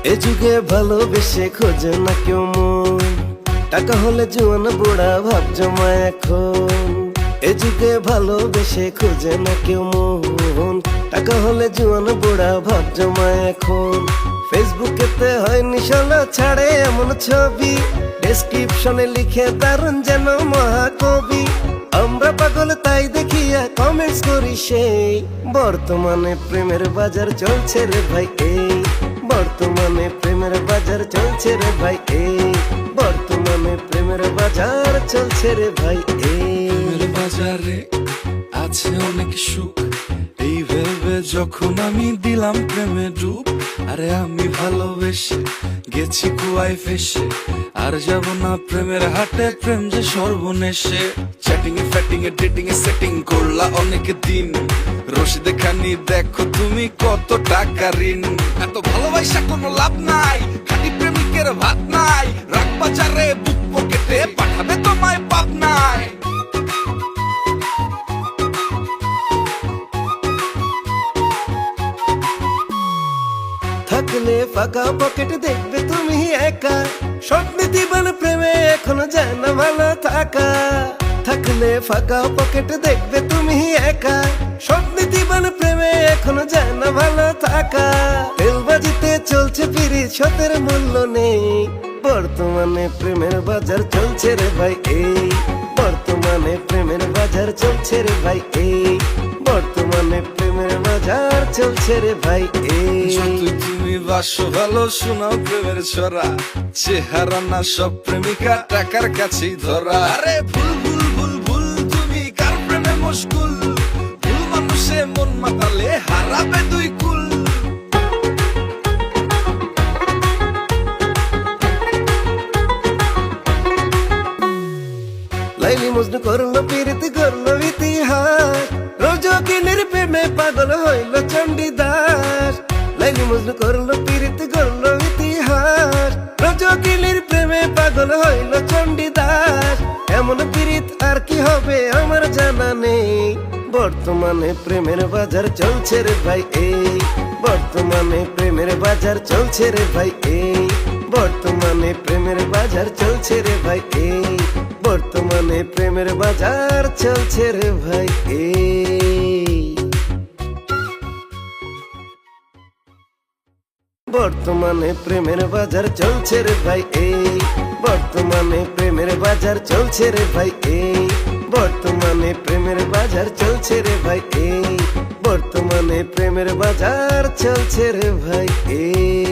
এ যুগে ভালোবেসে খোঁজে না কেউ মন, টাকা হলে জোয়ান বুড়া ভাব জমায় এখন। এ যুগে ভালোবেসে খোঁজে না কেউ মন, টাকা হলে জোয়ান বুড়া ভাব জমায় এখন। ফেসবুকেতে হয় নিশানা ছাড়ে এমন ছবি, ডেসক্রিপশনে লিখে দারুণ যেন মহাকবি। আমরা পাগল তাই দেখিয়া কমেন্টস করি সেই, বর্তমানে প্রেমের বাজার চলছে রে ভাই এই, বর্তমানে প্রেমের বাজার চলছে রে ভাই এই, বর্তমানে প্রেমের বাজার চলছে রে ভাই এই। প্রেমের বাজারে আছে অনেক সুখ, এই ভেবে যখন আমি দিলাম প্রেমে ডুব। আরে আমি ভালোবেসে গেছি কুয়ায় ফেসে, আর যাব না প্রেমের হাটে, প্রেম যে সর্বনেশে। চ্যাটিং এ ফ্যাটিং এ ডেটিং এ সেটিং করলা অনেক দিন, রশিদে খানি দেখো তুমি কত টাকা ঋণ। এত ভালোবাসা কোনো লাভ নাই, খালি প্রেমিকের ভাত নাই, রাখ বাজারে বুক পকেটে পাঠাবে তোমায় পাপ নাই। থাকলে ফাঁকা পকেট দেখবে তুমি একা, স্বপ্নে দিবান প্রেমে এখনো যায় না ভালো থাকা। থাকলে ফাঁকা পকেট দেখবে তুমি একা, স্বপ্নে দিবান প্রেমে এখনো যায় না ভালো থাকা। তেলবাজিতে চলছে পিরিত, সতের মূল্য নেই, বর্তমানে প্রেমের বাজার চলছে রে ভাই এই, বর্তমানে প্রেমের বাজার চলছে রে ভাই এই, বর্তমানে প্রেমের বাজার চলছে রে ভাই এই। যতই তুমি বাসো ভালো শোনাও প্রেমের ছড়া, চেহারা না সব প্রেমিকা টাকার কাছেই ধরা। আরে ভুল ভুল ভুল ভুল তুমি কার প্রেমে মশগুল, ভুল মানুষে মন মাতালে হারাবে দুই কুল। লাইলি মজনু করলো পিরিতি করলো ইতিহাস, রোজকিনীর প্রেমে পাগল হইল চণ্ডীদাস। লাইলি মজনু করলো পিরিতি করলো ইতিহাস, রোজকিনীর প্রেমে পাগল হইল চণ্ডীদাস। এমন পিরিত আর কি হবে আমার জানা নেই, বর্তমানে প্রেমের বাজার চলছে রে ভাই এই, বর্তমানে প্রেমের বাজার চলছে রে ভাই এই, বর্তমানে প্রেমের বাজার চলছে রে ভাই এই, বর্তমানে প্রেমের বাজার চলছে রে ভাই এই, বর্তমানে প্রেমের বাজার চলছে রে ভাই এই, বর্তমানে প্রেমের বাজার চলছে রে ভাই এই, বর্তমানে প্রেমের বাজার চলছে রে ভাই এই, বর্তমানে প্রেমের বাজার চলছে রে ভাই এই।